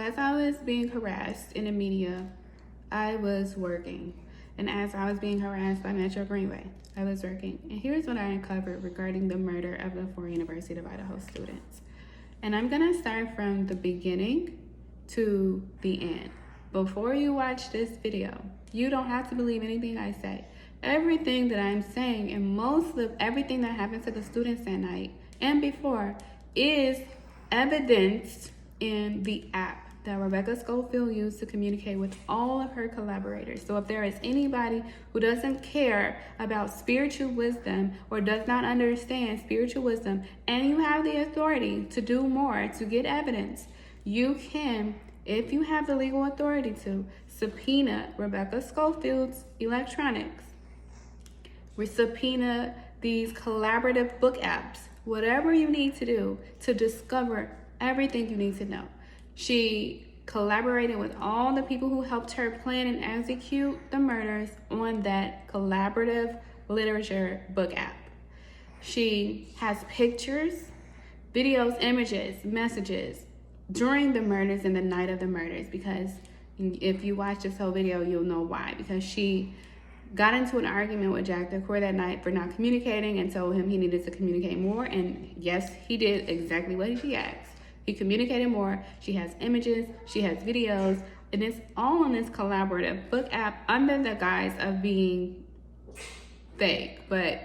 as I was being harassed in the media, I was working. And as I was being harassed by Metro Greenway, I was working. And here's what I uncovered regarding the murder of the 4 University of Idaho students. And I'm gonna start from the beginning to the end. Before you watch this video, you don't have to believe anything I say. Everything that I'm saying and most of everything that happened to the students that night and before is evidenced in the app that Rebecca Schofield used to communicate with all of her collaborators. So if there is anybody who doesn't care about spiritual wisdom or does not understand spiritual wisdom, and you have the authority to do more, to get evidence, you can, if you have the legal authority to, subpoena Rebecca Schofield's electronics. We subpoena these collaborative book apps, whatever you need to do to discover everything you need to know. She collaborated with all the people who helped her plan and execute the murders on that collaborative literature book app. She has pictures, videos, images, messages during the murders and the night of the murders, because if you watch this whole video, you'll know why. Because she got into an argument with Jack DeCour that night for not communicating and told him he needed to communicate more. And yes, he did exactly what she asked. He communicated more. She has images, she has videos, and it's all on this collaborative book app under the guise of being fake. But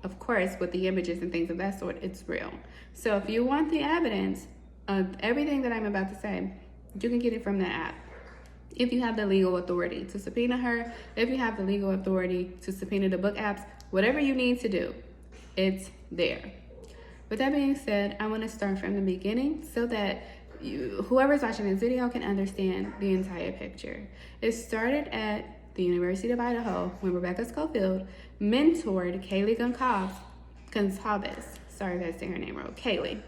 of course, with the images and things of that sort, it's real. So if you want the evidence of everything that I'm about to say, you can get it from the app. If you have the legal authority to subpoena her, if you have the legal authority to subpoena the book apps, whatever you need to do, it's there. With that being said, I want to start from the beginning so that whoever's watching this video can understand the entire picture. It started at the University of Idaho when Rebecca Schofield mentored Kaylee Goncalves, sorry if I say her name wrong, Kaylee,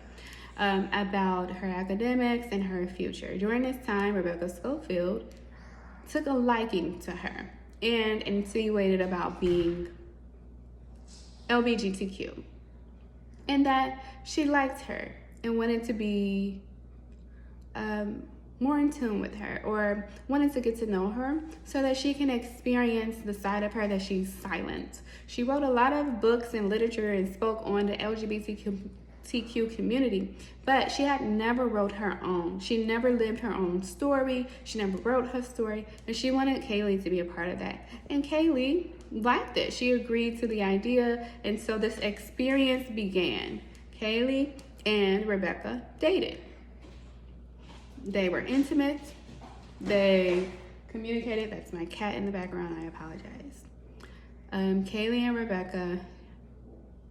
about her academics and her future. During this time, Rebecca Schofield took a liking to her and insinuated about being LGBTQ, and that she liked her and wanted to be more in tune with her, or wanted to get to know her so that she can experience the side of her that she's silent. She wrote a lot of books and literature and spoke on the LGBTQ community, but she had never wrote her own. She never lived her own story. She never wrote her story, and she wanted Kaylee to be a part of that. And Kaylee liked it. She agreed to the idea, and so this experience began. Kaylee and Rebecca dated. They were intimate. They communicated. That's my cat in the background. I apologize. Kaylee and Rebecca,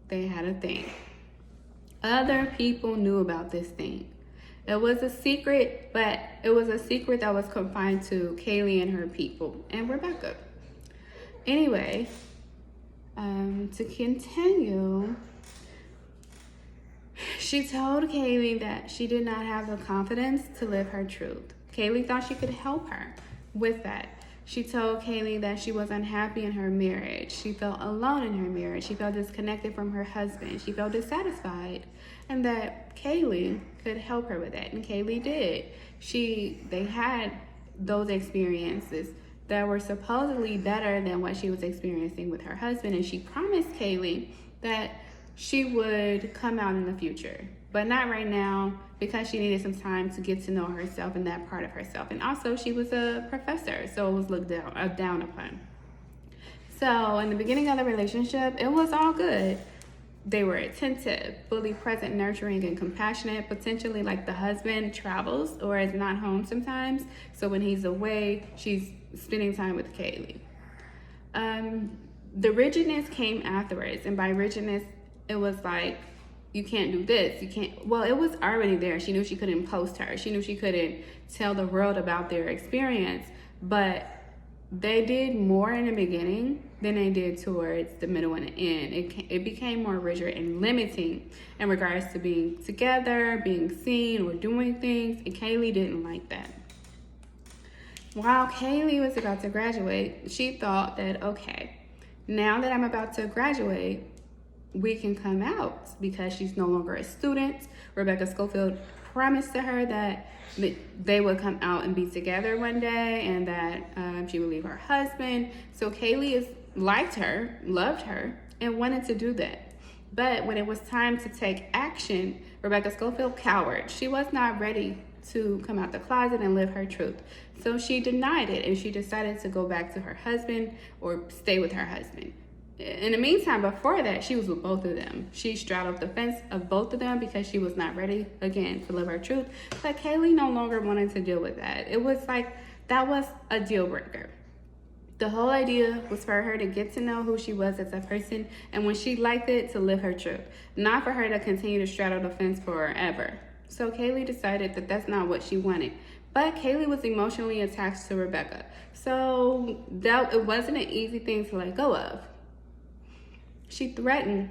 they had a thing. Other people knew about this thing. It was a secret, but it was a secret that was confined to Kaylee and her people and Rebecca. Anyway, to continue, she told Kaylee that she did not have the confidence to live her truth. Kaylee thought she could help her with that. She told Kaylee that she was unhappy in her marriage. She felt alone in her marriage. She felt disconnected from her husband. She felt dissatisfied, and that Kaylee could help her with that. And Kaylee did. They had those experiences that were supposedly better than what she was experiencing with her husband. And she promised Kaylee that she would come out in the future, but not right now, because she needed some time to get to know herself and that part of herself. And also she was a professor, so it was looked down upon. So in the beginning of the relationship, it was all good. They were attentive, fully present, nurturing, and compassionate. Potentially, like, the husband travels or is not home sometimes, so when he's away, she's spending time with Kaylee. The rigidness came afterwards, and by rigidness, it was like, you can't do this, you can't, well, it was already there. She knew she couldn't post her. She knew she couldn't tell the world about their experience, but they did more in the beginning than they did towards the middle and the end. It became more rigid and limiting in regards to being together, being seen, or doing things, and Kaylee didn't like that. While Kaylee was about to graduate, she thought that, okay, now that I'm about to graduate, we can come out, because she's no longer a student. Rebecca Schofield promised to her that they would come out and be together one day, and that she would leave her husband. So Kaylee liked her, loved her, and wanted to do that. But when it was time to take action, Rebecca Schofield cowered. She was not ready to come out the closet and live her truth. So she denied it, and she decided to go back to her husband or stay with her husband. In the meantime, before that, she was with both of them. She straddled the fence of both of them because she was not ready, again, to live her truth. But Kaylee no longer wanted to deal with that. It was like, that was a deal breaker. The whole idea was for her to get to know who she was as a person, and when she liked it, to live her truth. Not for her to continue to straddle the fence forever. So Kaylee decided that that's not what she wanted. But Kaylee was emotionally attached to Rebecca. So it wasn't an easy thing to let go of. She threatened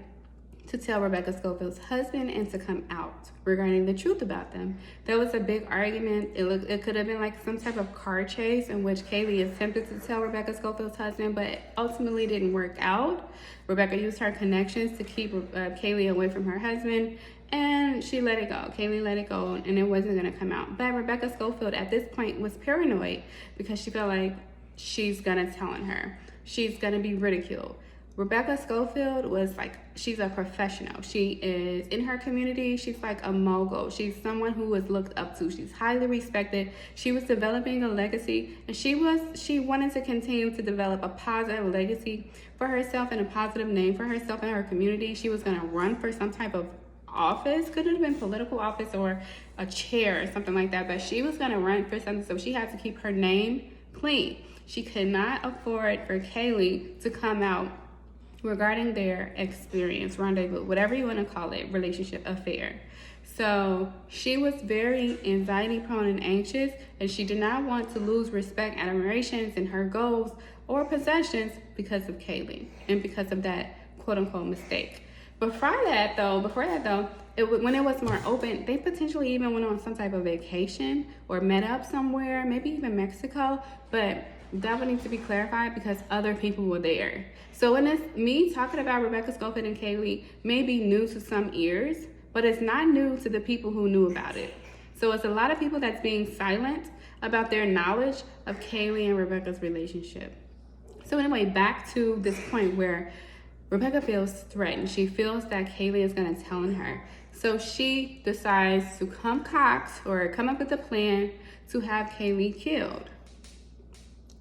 to tell Rebecca Schofield's husband and to come out regarding the truth about them. There was a big argument. It could have been like some type of car chase in which Kaylee attempted to tell Rebecca Schofield's husband, but it ultimately didn't work out. Rebecca used her connections to keep Kaylee away from her husband, and she let it go. Kaylee let it go, and it wasn't going to come out. But Rebecca Schofield at this point was paranoid because she felt like she's going to tell on her. She's going to be ridiculed. Rebecca Schofield was like, she's a professional. She is in her community. She's like a mogul. She's someone who was looked up to. She's highly respected. She was developing a legacy, and she wanted to continue to develop a positive legacy for herself and a positive name for herself and her community. She was going to run for some type of office. Could have been political office or a chair or something like that, but she was going to run for something, so she had to keep her name clean. She could not afford for Kaylee to come out regarding their experience, rendezvous, whatever you want to call it, relationship, affair. So she was very anxiety prone and anxious, and she did not want to lose respect, admirations, and her goals or possessions because of Kaylee and because of that quote unquote mistake. Before that though, when it was more open, they potentially even went on some type of vacation or met up somewhere, maybe even Mexico, but that would need to be clarified because other people were there. So when it's me talking about Rebecca Schofield and Kaylee may be new to some ears, but it's not new to the people who knew about it. So it's a lot of people that's being silent about their knowledge of Kaylee and Rebecca's relationship. So anyway, back to this point where Rebecca feels threatened. She feels that Kaylee is going to tell on her. So she decides to come up with a plan to have Kaylee killed.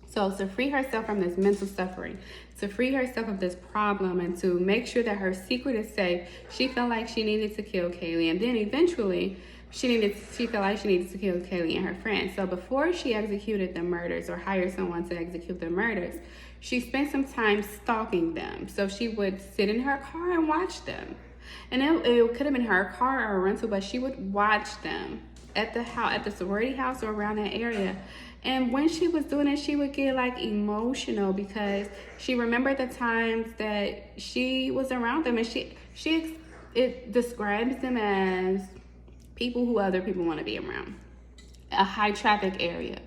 So to free herself from this mental suffering, to free herself of this problem, and to make sure that her secret is safe, she felt like she needed to kill Kaylee. And then eventually, she felt like she needed to kill Kaylee and her friends. So before she executed the murders or hired someone to execute the murders, she spent some time stalking them. So she would sit in her car and watch them. And it could have been her car or a rental, but she would watch them at the sorority house or around that area. And when she was doing it, she would get like emotional because she remembered the times that she was around them, and it describes them as people who other people want to be around, a high traffic area,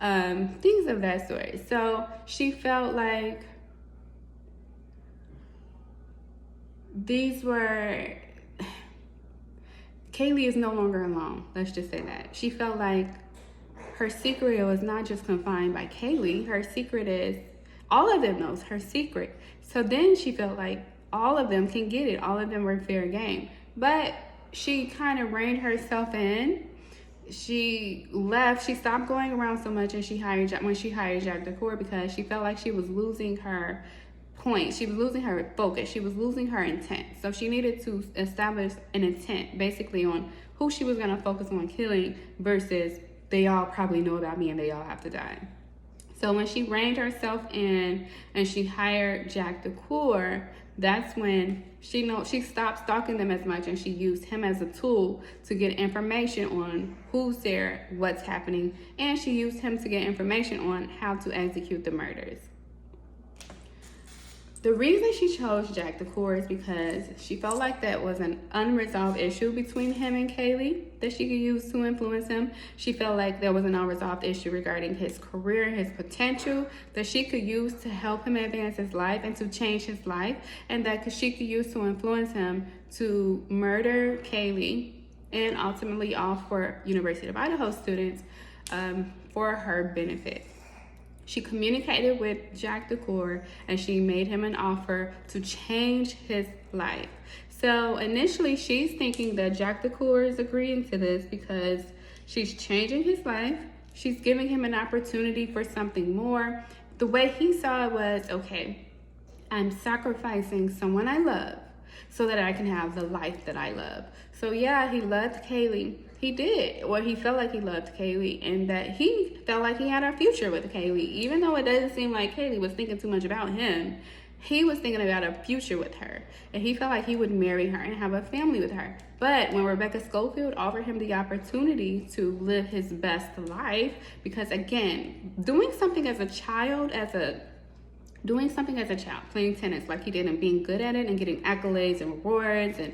things of that sort. So she felt like Kaylee is no longer alone. Let's just say that. She felt like her secret was not just confined by Kaylee. Her secret is, all of them knows her secret. So then she felt like all of them can get it. All of them were fair game. But she kind of reined herself in. She left. She stopped going around so much, and she hired Jack DeCour because she felt like she was losing her point. She was losing her focus. She was losing her intent. So she needed to establish an intent basically on who she was going to focus on killing versus they all probably know about me and they all have to die. So when she reined herself in and she hired Jack DeCour, that's when she stopped stalking them as much, and she used him as a tool to get information on who's there, what's happening, and she used him to get information on how to execute the murders. The reason she chose Jack DeCour is because she felt like that was an unresolved issue between him and Kaylee that she could use to influence him. She felt like there was an unresolved issue regarding his career, his potential, that she could use to help him advance his life and to change his life, and that she could use to influence him to murder Kaylee and ultimately all for University of Idaho students for her benefit. She communicated with Jack DeCour and she made him an offer to change his life. So initially she's thinking that Jack DeCour is agreeing to this because she's changing his life. She's giving him an opportunity for something more. The way he saw it was, okay, I'm sacrificing someone I love so that I can have the life that I love. So yeah, he loved Kaylee. He did, or he felt like he loved Kaylee, and that he felt like he had a future with Kaylee. Even though it doesn't seem like Kaylee was thinking too much about him, he was thinking about a future with her. And he felt like he would marry her and have a family with her. But when Rebecca Schofield offered him the opportunity to live his best life, because again, doing something as a child, playing tennis like he did and being good at it and getting accolades and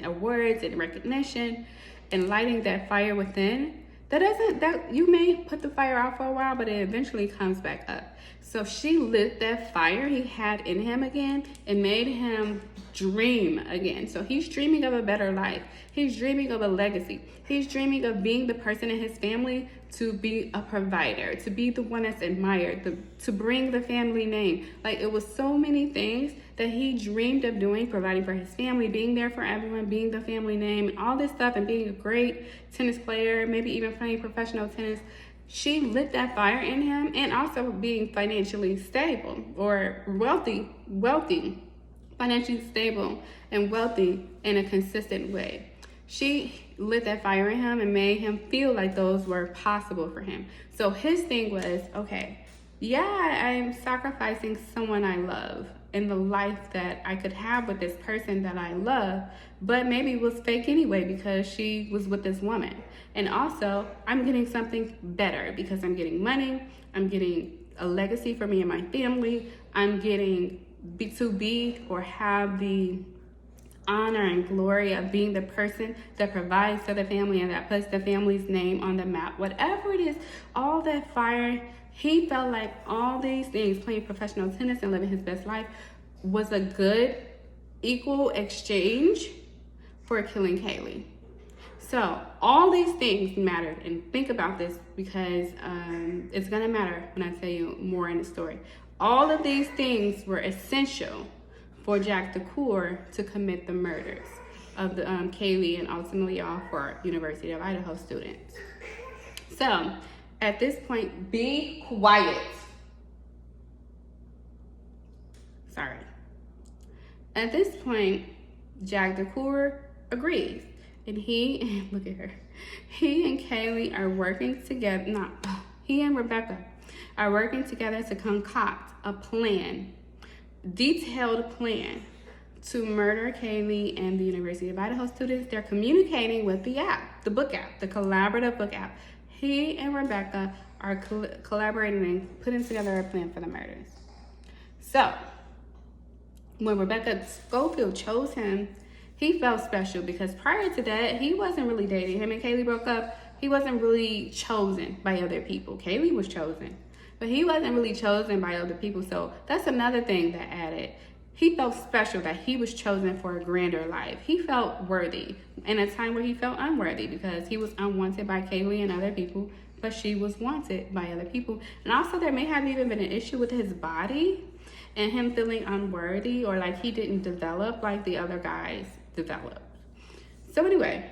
awards and recognition, and lighting that fire within, that you may put the fire out for a while, but it eventually comes back up. So she lit that fire he had in him again and made him dream again. So he's dreaming of a better life. He's dreaming of a legacy. He's dreaming of being the person in his family to be a provider, to be the one that's admired, to bring the family name. Like, it was so many things that he dreamed of doing, providing for his family, being there for everyone, being the family name, and all this stuff, and being a great tennis player, maybe even playing professional tennis. She lit that fire in him, and also being financially stable or wealthy, financially stable and wealthy in a consistent way. She lit that fire in him and made him feel like those were possible for him. So his thing was, okay, yeah, I'm sacrificing someone I love and the life that I could have with this person that I love, but maybe it was fake anyway because she was with this woman. And also, I'm getting something better because I'm getting money, I'm getting a legacy for me and my family, I'm getting to be or have the honor and glory of being the person that provides for the family and that puts the family's name on the map. Whatever it is, all that fire, he felt like all these things, playing professional tennis and living his best life, was a good, equal exchange for killing Kaylee. So all these things mattered, and think about this because it's gonna matter when I tell you more in the story. All of these things were essential for Jack DeCour to commit the murders of the Kaylee and ultimately all for University of Idaho students. So at this point, be quiet. Sorry. At this point, Jack DeCour agrees. And he, look at her, he and Kaylee are working together, he and Rebecca are working together to concoct a plan, detailed plan to murder Kaylee and the University of Idaho students. They're communicating with the app, the book app, the collaborative book app. He and Rebecca are collaborating and putting together a plan for the murders. So when Rebecca Schofield chose him, he felt special because prior to that, he wasn't really dating. Him and Kaylee broke up. He wasn't really chosen by other people. Kaylee was chosen, but he wasn't really chosen by other people. So that's another thing that added. He felt special that he was chosen for a grander life. He felt worthy in a time where he felt unworthy because he was unwanted by Kaylee and other people, but she was wanted by other people. And also there may have even been an issue with his body and him feeling unworthy or like he didn't develop like the other guys developed. So anyway,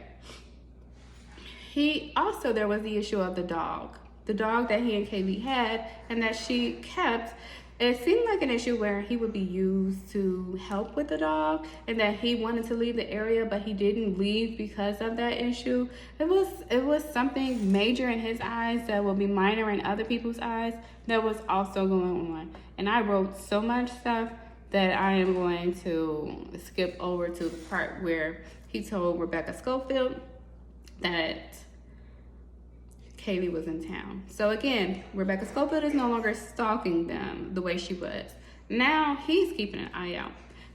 there was the issue of the dog that he and Kaylee had and that she kept. It seemed like an issue where he would be used to help with the dog and that he wanted to leave the area, but he didn't leave because of that issue. It was something major in his eyes that will be minor in other people's eyes that was also going on. And I wrote so much stuff that I am going to skip over to the part where he told Rebecca Schofield that Kaylee was in town. So again, Rebecca Schofield is no longer stalking them the way she was. Now he's keeping an eye out.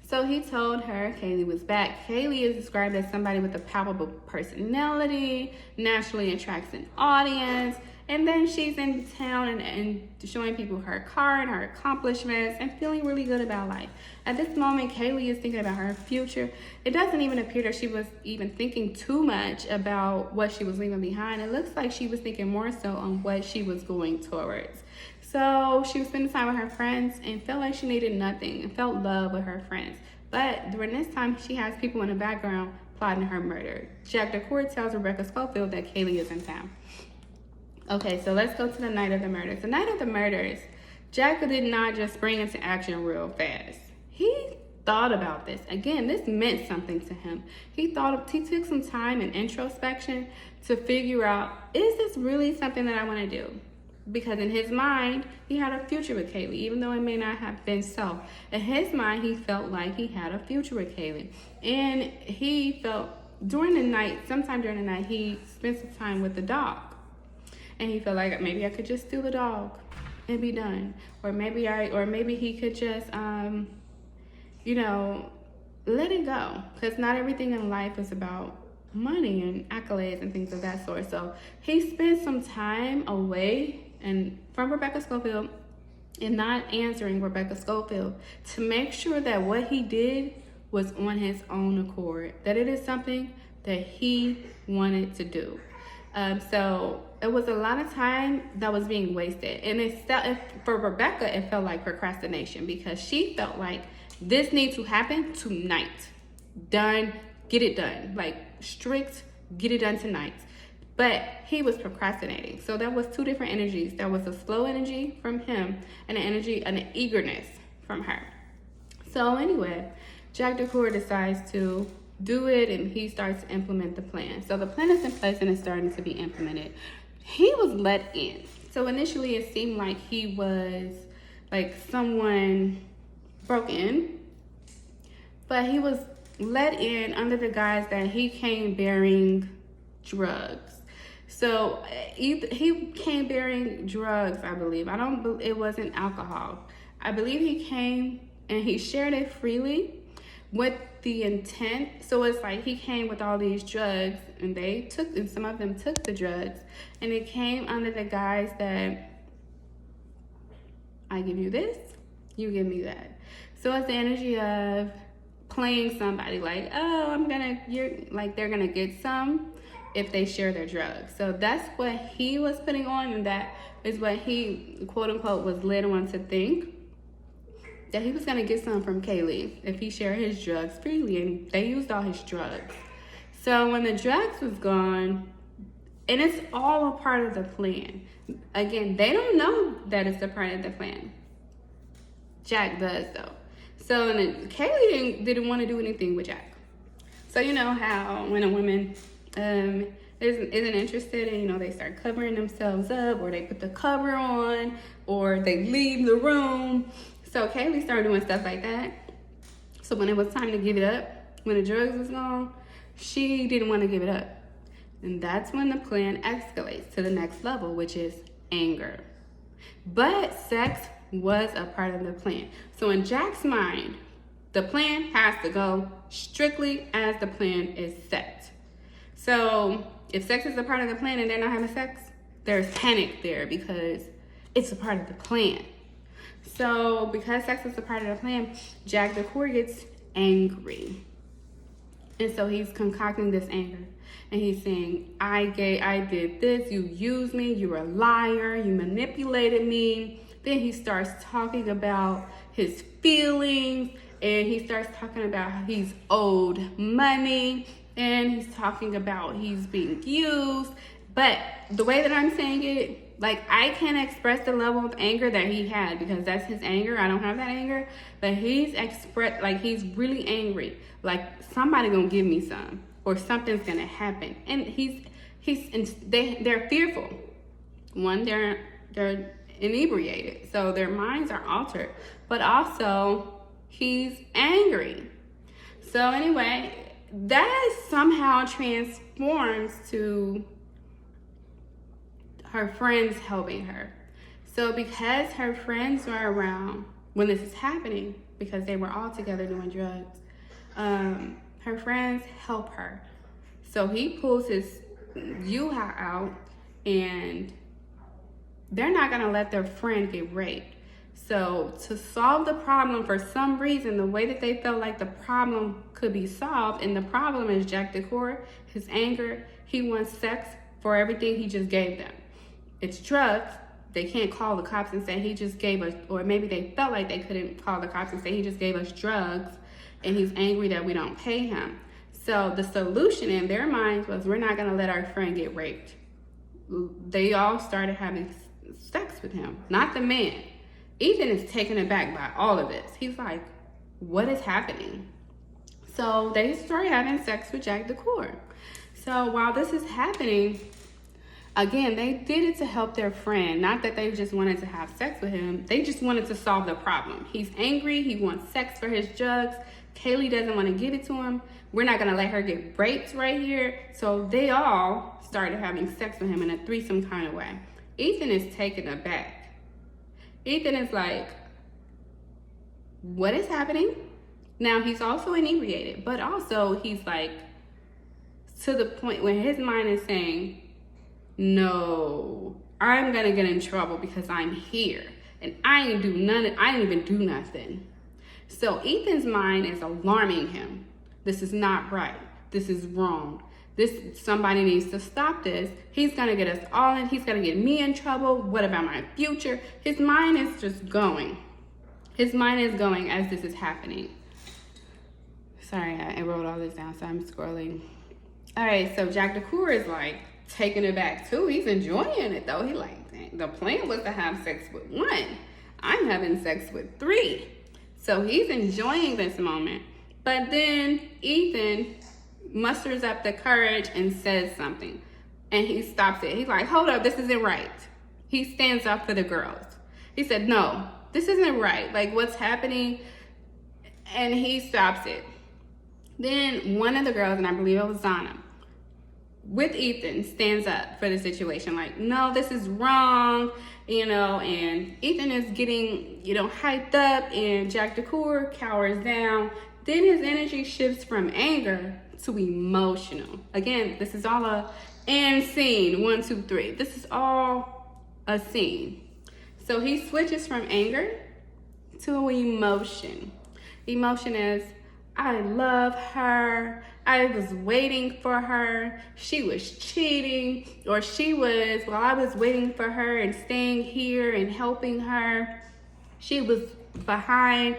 So he told her Kaylee was back. Kaylee is described as somebody with a palpable personality, naturally attracts an audience, And then she's in town and showing people her car and her accomplishments and feeling really good about life. At this moment, Kaylee is thinking about her future. It doesn't even appear that she was even thinking too much about what she was leaving behind. It looks like she was thinking more so on what she was going towards. So she was spending time with her friends and felt like she needed nothing and felt love with her friends. But during this time, she has people in the background plotting her murder. Jack DeCourt tells Rebecca Schofield that Kaylee is in town. Okay, so let's go to the night of the murders. The night of the murders, Jack did not just spring into action real fast. He thought about this. Again, this meant something to him. He took some time and introspection to figure out, is this really something that I want to do? Because in his mind, he had a future with Kaylee, even though it may not have been so. In his mind, he felt like he had a future with Kaylee. And he felt during the night, sometime during the night, he spent some time with the dog. And he felt like maybe I could just steal the dog and be done. Or maybe he could just, let it go. Because not everything in life is about money and accolades and things of that sort. So he spent some time away and from Rebecca Schofield and not answering Rebecca Schofield to make sure that what he did was on his own accord, that it is something that he wanted to do. So it was a lot of time that was being wasted. And for Rebecca, it felt like procrastination because she felt like this needs to happen tonight. Done, get it done. Like strict, get it done tonight. But he was procrastinating. So that was two different energies. There was a slow energy from him and an eagerness from her. So anyway, Jack DeCourt decides to do it and he starts to implement the plan. So the plan is in place and it's starting to be implemented. He was let in. So initially it seemed like he was like someone broke in, but he was let in under the guise that he came bearing drugs. So he came bearing drugs, I believe. It wasn't alcohol. I believe he came and he shared it freely with the intent. So it's like he came with all these drugs and some of them took the drugs, and it came under the guise that I give you this, you give me that. So it's the energy of playing somebody like, oh, they're gonna get some if they share their drugs. So that's what he was putting on, and that is what he, quote unquote, was led on to think, that he was gonna get some from Kaylee if he shared his drugs freely, and they used all his drugs. So when the drugs was gone, and it's all a part of the plan. Again, they don't know that it's a part of the plan. Jack does though. So Kaylee didn't want to do anything with Jack. So you know how when a woman isn't interested and they start covering themselves up, or they put the cover on, or they leave the room. So Kaylee started doing stuff like that. So when it was time to give it up, when the drugs was gone, she didn't want to give it up. And that's when the plan escalates to the next level, which is anger. But sex was a part of the plan. So in Jack's mind, the plan has to go strictly as the plan is set. So if sex is a part of the plan and they're not having sex, there's panic there because it's a part of the plan. So because sex is a part of the plan, Jack DeCourt gets angry. And so he's concocting this anger. And he's saying, I did this, you used me, you're a liar, you manipulated me. Then he starts talking about his feelings, and he starts talking about how he's owed money, and he's talking about he's being used. But the way that I'm saying it, like, I can't express the level of anger that he had because that's his anger. I don't have that anger. But he's he's really angry. Like, somebody gonna give me some, or something's gonna happen. And they're fearful. One, they're inebriated, so their minds are altered. But also, he's angry. So anyway, that somehow transforms to her friends helping her. So because her friends were around when this is happening, because they were all together doing drugs, her friends help her. So he pulls his U-Haul out and they're not going to let their friend get raped. So to solve the problem, for some reason, the way that they felt like the problem could be solved, and the problem is Jack Decor, his anger, he wants sex for everything he just gave them. It's drugs. They can't call the cops and say he just gave us, or maybe they felt like they couldn't call the cops and say he just gave us drugs, and he's angry that we don't pay him. So the solution in their minds was, we're not going to let our friend get raped. They all started having sex with him, not the man. Ethan is taken aback by all of this. He's like, what is happening? So they start having sex with Jack Decor. So while this is happening, again, they did it to help their friend. Not that they just wanted to have sex with him. They just wanted to solve the problem. He's angry. He wants sex for his drugs. Kaylee doesn't want to give it to him. We're not going to let her get raped right here. So they all started having sex with him in a threesome kind of way. Ethan is taken aback. Ethan is like, what is happening? Now, he's also inebriated, but also he's like, to the point where his mind is saying, no, I'm gonna get in trouble because I'm here and I didn't even do nothing. So Ethan's mind is alarming him. This is not right. This is wrong. Somebody needs to stop this. He's gonna get us all in. He's gonna get me in trouble. What about my future? His mind is just going. His mind is going as this is happening. Sorry, I wrote all this down, so I'm scrolling. All right, so Jack Decor is like taking it back too. He's enjoying it though. He like, dang, the plan was to have sex with one. I'm having sex with three. So he's enjoying this moment. But then Ethan musters up the courage and says something. And he stops it. He's like, hold up, this isn't right. He stands up for the girls. He said, no, this isn't right. Like, what's happening? And he stops it. Then one of the girls, and I believe it was Zana, with Ethan, stands up for the situation. Like, no, this is wrong, and Ethan is getting, hyped up, and Jack Decor cowers down. Then his energy shifts from anger to emotional. Again, this is all and scene 1, 2, 3. This is all a scene. So he switches from anger to emotion. Emotion is, I love her. I was waiting for her. She was cheating, or while I was waiting for her and staying here and helping her, she was behind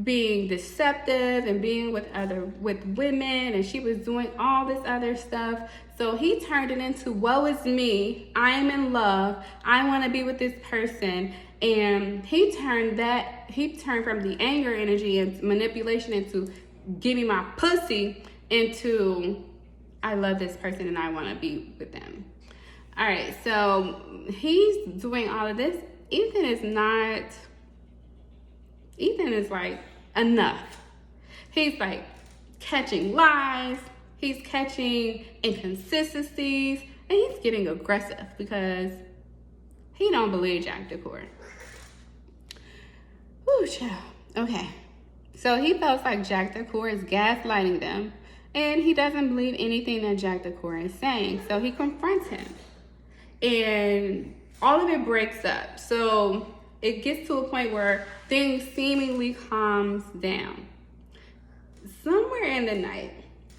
being deceptive and being with women, and she was doing all this other stuff. So he turned it into, woe is me, I am in love, I want to be with this person. And he turned from the anger energy and manipulation into, give me my pussy, into, I love this person and I want to be with them. All right, so he's doing all of this. Ethan is like, enough. He's like catching lies, he's catching inconsistencies, and he's getting aggressive because he don't believe Jack Decor. Whew, child. Okay. So he feels like Jack Decor is gaslighting them, and he doesn't believe anything that Jack Decor is saying. So he confronts him, and all of it breaks up. So it gets to a point where things seemingly calms down. Somewhere in the night,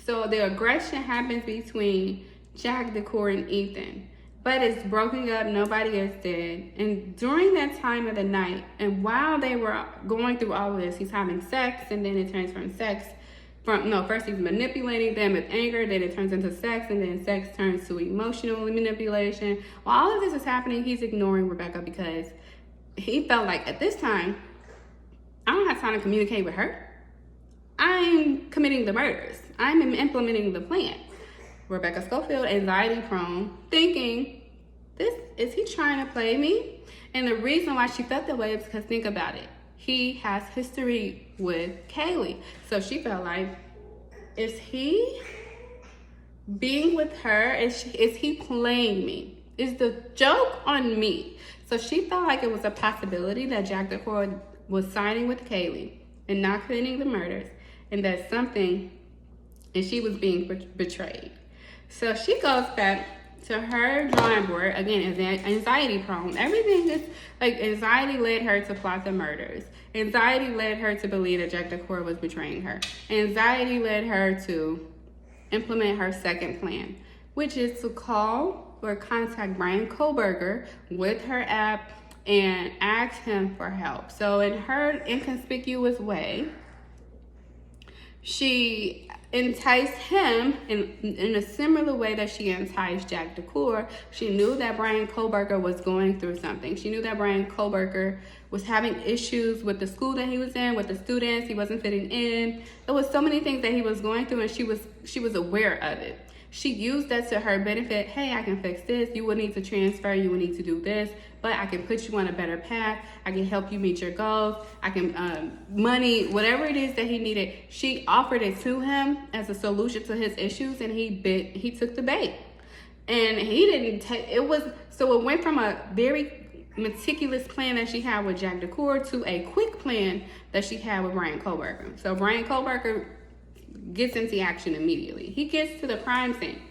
so the aggression happens between Jack Decor and Ethan, but it's broken up, nobody is dead. And during that time of the night, and while they were going through all of this, he's having sex, and then it turns first he's manipulating them with anger, then it turns into sex, and then sex turns to emotional manipulation. While all of this is happening, he's ignoring Rebecca because he felt like at this time, I don't have time to communicate with her. I'm committing the murders. I'm implementing the plan. Rebecca Schofield, anxiety prone, thinking, is he trying to play me? And the reason why she felt that way is because, think about it, he has history with Kaylee. So she felt like, is he being with her? Is he playing me? Is the joke on me? So she felt like it was a possibility that Jack Decor was siding with Kaylee and not committing the murders, and and she was being betrayed. So she goes back to her drawing board. Again, is anxiety prone. Everything is like anxiety led her to plot the murders. Anxiety led her to believe that Jack DeCour was betraying her. Anxiety led her to implement her second plan, which is to call or contact Bryan Kohberger with her app and ask him for help. So in her inconspicuous way, she enticed him in a similar way that she enticed Jack DeCour. She knew that Bryan Kohberger was going through something. She knew that Bryan Kohberger was having issues with the school that he was in, with the students. He wasn't fitting in. There was so many things that he was going through, and she was aware of it. She used that to her benefit. Hey, I can fix this. You will need to transfer. You will need to do this. But I can put you on a better path. I can help you meet your goals. I can, money, whatever it is that he needed. She offered it to him as a solution to his issues, and he took the bait. And he didn't take, it went from a very meticulous plan that she had with Jack DeCour to a quick plan that she had with Bryan Kohberger. So Bryan Kohberger gets into action immediately. He gets to the crime scene.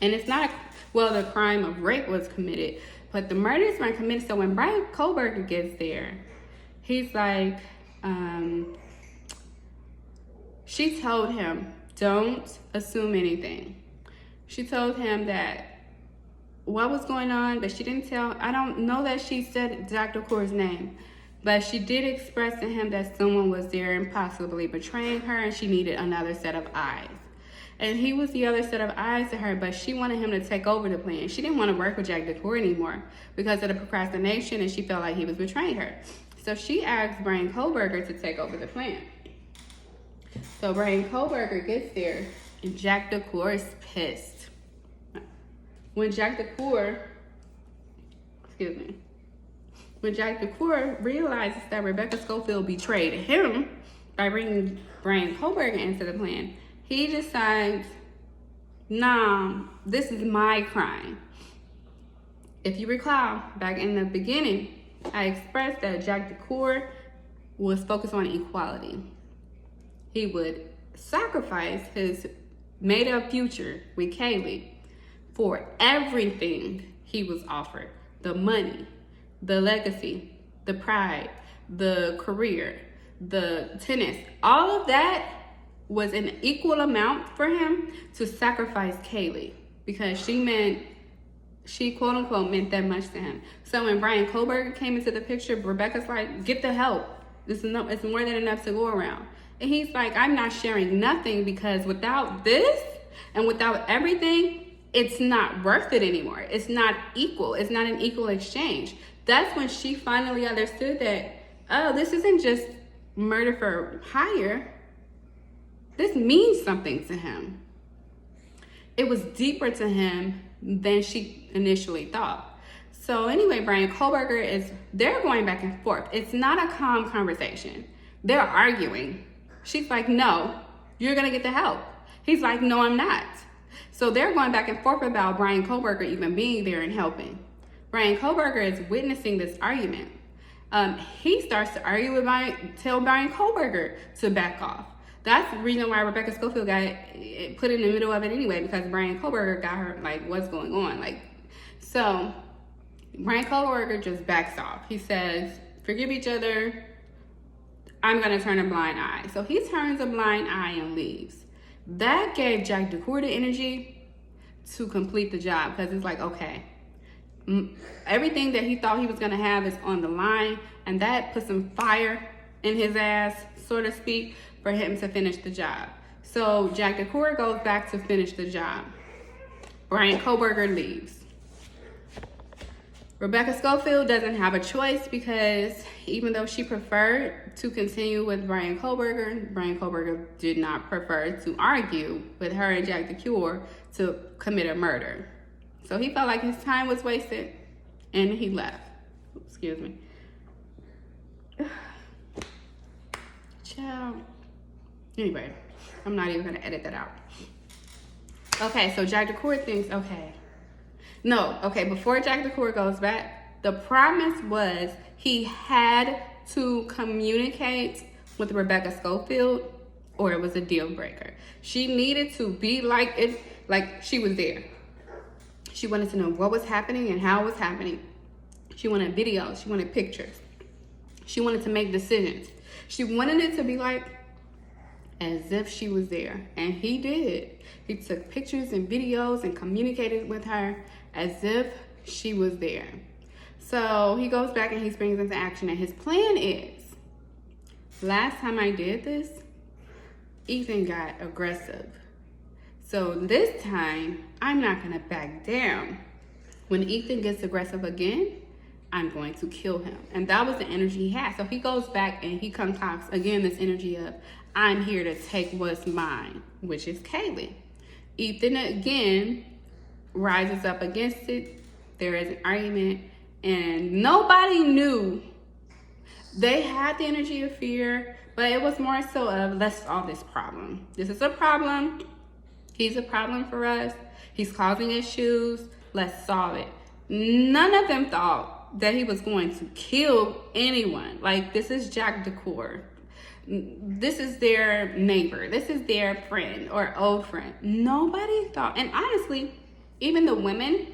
And it's not, the crime of rape was committed, but the murders weren't committed. So when Bryan Kohberger gets there, he's like, she told him, don't assume anything. She told him that what was going on, but she didn't tell, I don't know that she said Jack DeCour's name, but she did express to him that someone was there and possibly betraying her, and she needed another set of eyes. And he was the other set of eyes to her, but she wanted him to take over the plan. She didn't want to work with Jack DeCour anymore because of the procrastination, and she felt like he was betraying her. So she asked Bryan Kohberger to take over the plan. So Bryan Kohberger gets there, and Jack DeCour is pissed. When Jack DeCour realizes that Rebecca Schofield betrayed him by bringing Bryan Kohberger into the plan, he decides, nah, this is my crime. If you recall, back in the beginning, I expressed that Jack DeCour was focused on equality. He would sacrifice his made-up future with Kaylee for everything he was offered. The money, the legacy, the pride, the career, the tennis, all of that was an equal amount for him to sacrifice Kaylee because she quote unquote meant that much to him. So when Bryan Kohberger came into the picture, Rebecca's like, get the help. It's more than enough to go around. And he's like, I'm not sharing nothing because without this and without everything, it's not worth it anymore. It's not equal. It's not an equal exchange. That's when she finally understood that, oh, this isn't just murder for hire. This means something to him. It was deeper to him than she initially thought. So anyway, Bryan Kohberger they're going back and forth. It's not a calm conversation. They're arguing. She's like, no, you're gonna get the help. He's like, no, I'm not. So they're going back and forth about Bryan Kohberger even being there and helping. Bryan Kohberger is witnessing this argument. He starts to argue with tell Bryan Kohberger to back off. That's the reason why Rebecca Schofield got put in the middle of it anyway, because Bryan Kohberger got her, like, what's going on? So Bryan Kohberger just backs off. He says, forgive each other. I'm going to turn a blind eye. So he turns a blind eye and leaves. That gave Jack DeCour the energy to complete the job because it's like, okay, everything that he thought he was going to have is on the line, and that put some fire in his ass, so to speak, for him to finish the job. So Jack DeCour goes back to finish the job. Bryan Kohberger leaves. Rebecca Schofield doesn't have a choice because even though she preferred to continue with Bryan Kohberger did not prefer to argue with her and Jack DeCour to commit a murder. So he felt like his time was wasted and he left. Excuse me. Ciao. Anyway, I'm not even gonna edit that out. Okay, so Jack DeCour thinks, before Jack DeCour goes back, the promise was he had to communicate with Rebecca Schofield or it was a deal breaker. She needed to be like she was there. She wanted to know what was happening and how it was happening. She wanted videos. She wanted pictures. She wanted to make decisions. She wanted it to be like as if she was there. And he did. He took pictures and videos and communicated with her as if she was there. So he goes back and he springs into action. And his plan is, last time I did this, Ethan got aggressive. So this time, I'm not going to back down. When Ethan gets aggressive again, I'm going to kill him. And that was the energy he had. So he goes back and he concocts, again, this energy of, I'm here to take what's mine, which is Kaylee. Ethan, again, rises up against it. There is an argument. And nobody knew. They had the energy of fear, but it was more so of, let's solve this problem. This is a problem. He's a problem for us. He's causing issues. Let's solve it. None of them thought that he was going to kill anyone. Like, this is Jack Decor. This is their neighbor. This is their friend or old friend. Nobody thought. And honestly, even the women,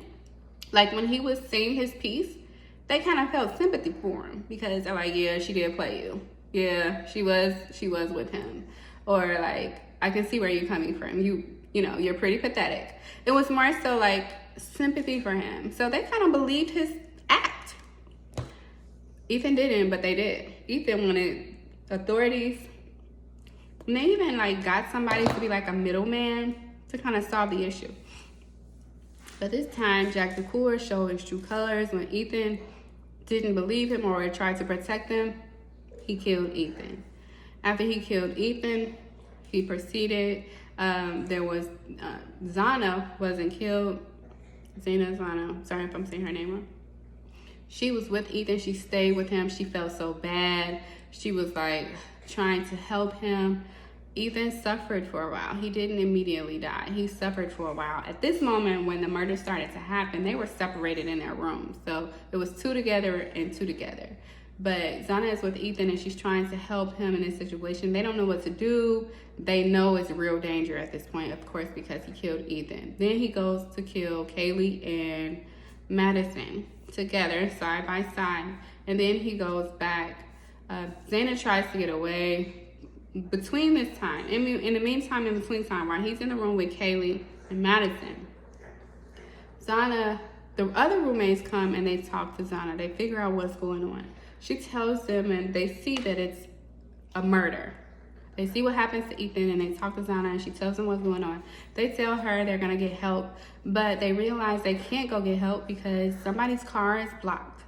like when he was saying his piece, they kind of felt sympathy for him because they're like, yeah, she did play you. Yeah, she was with him. Or like, I can see where you're coming from. You know, you're pretty pathetic. It was more so like sympathy for him. So they kind of believed his act. Ethan didn't, but they did. Ethan wanted authorities. And they even like got somebody to be like a middleman to kind of solve the issue. But this time, Jack Decor showed his true colors. When Ethan didn't believe him or tried to protect him, he killed Ethan. After he killed Ethan, he proceeded. There was Zana wasn't killed. Zana, sorry if I'm saying her name wrong. She was with Ethan. She stayed with him. She felt so bad. She was like trying to help him. Ethan suffered for a while. He didn't immediately die. He suffered for a while. At this moment, when the murder started to happen, they were separated in their rooms. So it was two together and two together. But Zana is with Ethan and she's trying to help him in this situation. They don't know what to do. They know it's real danger at this point, of course, because he killed Ethan. Then he goes to kill Kaylee and Madison together, side by side. And then he goes back. Zana tries to get away. Between this time, in the meantime, in between time, while he's in the room with Kaylee and Madison, Zana, the other roommates come and they talk to Zana. They figure out what's going on. She tells them and they see that it's a murder. They see what happens to Ethan and they talk to Zana and she tells them what's going on. They tell her they're going to get help, but they realize they can't go get help because somebody's car is blocked.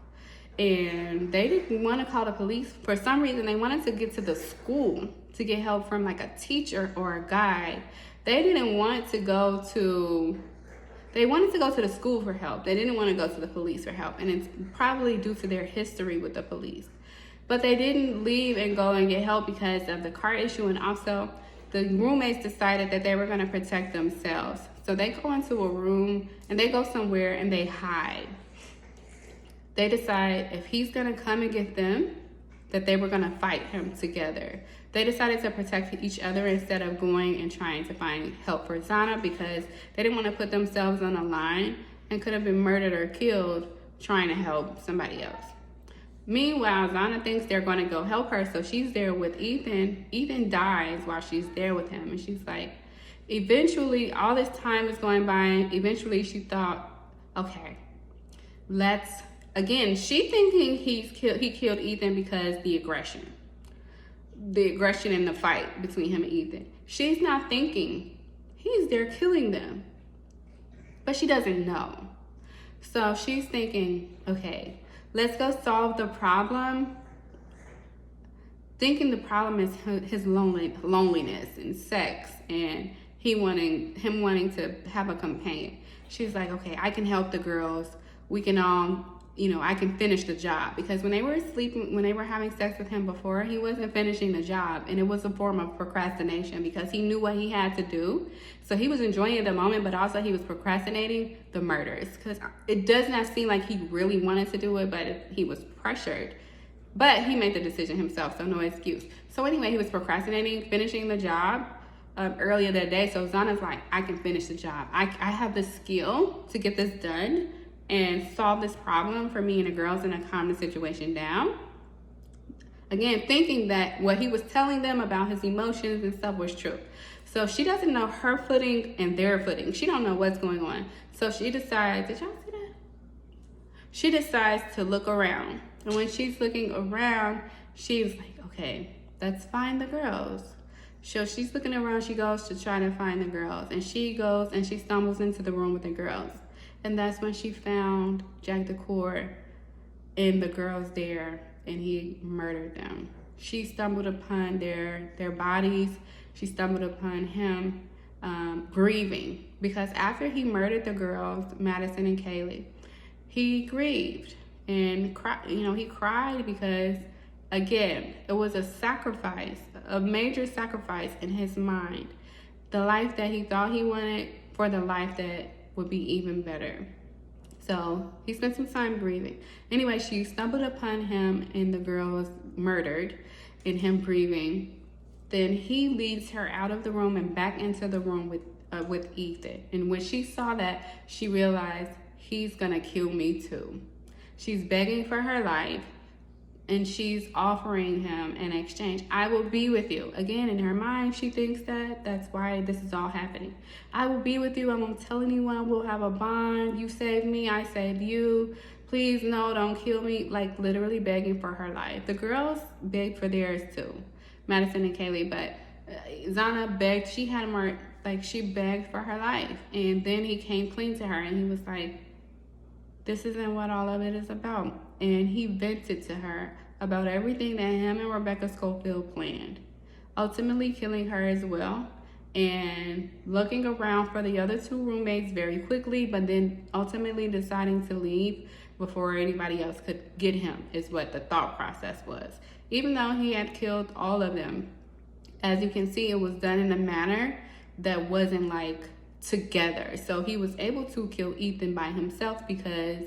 And they didn't want to call the police. For some reason, they wanted to get to the school to get help from like a teacher or a guide. They didn't want to go to, they wanted to go to the school for help. They didn't want to go to the police for help. And it's probably due to their history with the police. But they didn't leave and go and get help because of the car issue. And also the roommates decided that they were going to protect themselves. So they go into a room and they go somewhere and they hide. They decide if he's going to come and get them, that they were going to fight him together. They decided to protect each other instead of going and trying to find help for Zana because they didn't want to put themselves on the line and could have been murdered or killed trying to help somebody else. Meanwhile, Zana thinks they're going to go help her, so she's there with Ethan. Ethan dies while she's there with him, and she's like, eventually, all this time is going by, eventually she thought, okay, again, she thinking he killed Ethan because the aggression in the fight between him and Ethan. She's not thinking he's there killing them, but she doesn't know. So she's thinking, okay, let's go solve the problem. Thinking the problem is his loneliness and sex and him wanting to have a companion. She's like, okay, I can help the girls. We can all, I can finish the job. Because when they were sleeping, when they were having sex with him before, he wasn't finishing the job. And it was a form of procrastination because he knew what he had to do. So he was enjoying the moment, but also he was procrastinating the murders. Because it does not seem like he really wanted to do it, but he was pressured. But he made the decision himself, so no excuse. So anyway, he was procrastinating, finishing the job earlier that day. So Zana's like, I can finish the job. I have the skill to get this done and solve this problem for me and the girls and to calm the situation down. Again, thinking that what he was telling them about his emotions and stuff was true. So she doesn't know her footing and their footing. She don't know what's going on. So she decides, did y'all see that? She decides to look around. And when she's looking around, she's like, okay, let's find the girls. So she's looking around, she goes to try to find the girls. And she goes and she stumbles into the room with the girls. And that's when she found Jack DeCour and the girls there, and he murdered them. She stumbled upon their bodies. She stumbled upon him grieving, because after he murdered the girls, Madison and Kaylee, he grieved and cried. He cried because, again, it was a sacrifice, a major sacrifice in his mind. The life that he thought he wanted for the life that would be even better. So he spent some time grieving. Anyway, she stumbled upon him and the girls murdered and him grieving. Then he leads her out of the room and back into the room with Ethan. And when she saw that, she realized, he's gonna kill me too. She's begging for her life, and she's offering him an exchange. I will be with you. Again, in her mind, she thinks that's why this is all happening. I will be with you. I won't tell anyone. We'll have a bond. You saved me. I saved you. Please, no, don't kill me. Like, literally begging for her life. The girls begged for theirs too, Madison and Kaylee, but Zana begged. She had more, like, she begged for her life. And then he came clean to her and he was like, this isn't what all of it is about. And he vented to her about everything that him and Rebecca Schofield planned, ultimately killing her as well, and looking around for the other two roommates very quickly, but then ultimately deciding to leave before anybody else could get him, is what the thought process was. Even though he had killed all of them, as you can see, it was done in a manner that wasn't like together. So he was able to kill Ethan by himself because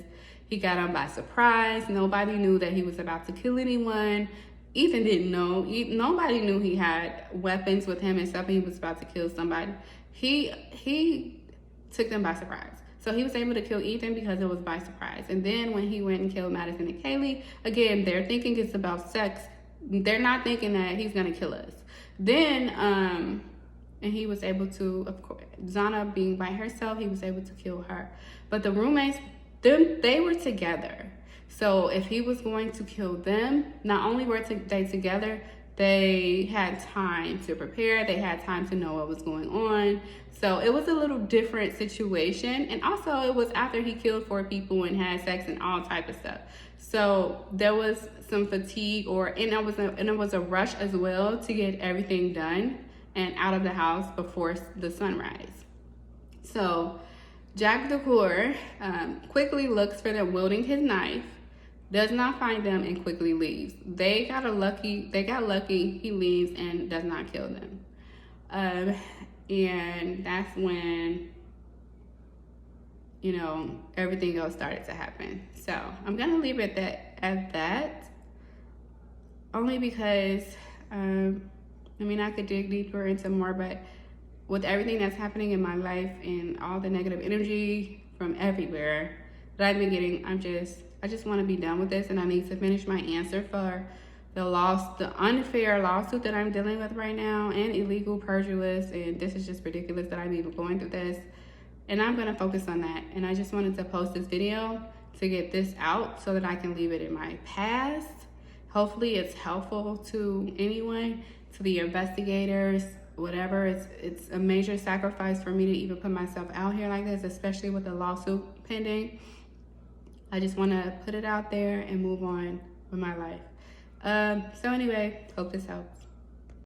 he got him by surprise. Nobody knew that he was about to kill anyone. Ethan didn't know. Nobody knew he had weapons with him and stuff, and he was about to kill somebody. He took them by surprise. So he was able to kill Ethan because it was by surprise. And then when he went and killed Madison and Kaylee, again, they're thinking it's about sex. They're not thinking that he's gonna kill us. Then, and he was able to, of course, Zana being by herself, he was able to kill her. But the roommates, they were together. So if he was going to kill them, not only were they together, they had time to prepare. They had time to know what was going on. So it was a little different situation. And also it was after he killed 4 people and had sex and all type of stuff. So there was some fatigue, and it was a rush as well to get everything done and out of the house before the sunrise. So Jack DeCour quickly looks for them wielding his knife, does not find them, and quickly leaves. They got lucky, he leaves and does not kill them. And that's when, everything else started to happen. So I'm gonna leave it at that, only because, I could dig deeper into more, but with everything that's happening in my life and all the negative energy from everywhere that I've been getting, I just want to be done with this, and I need to finish my answer for the unfair lawsuit that I'm dealing with right now, and illegal purchase, and this is just ridiculous that I'm even going through this, and I'm going to focus on that. And I just wanted to post this video to get this out so that I can leave it in my past. Hopefully it's helpful to anyone, to the investigators, whatever. It's a major sacrifice for me to even put myself out here like this, especially with the lawsuit pending. I just want to put it out there and move on with my life. So anyway, hope this helps.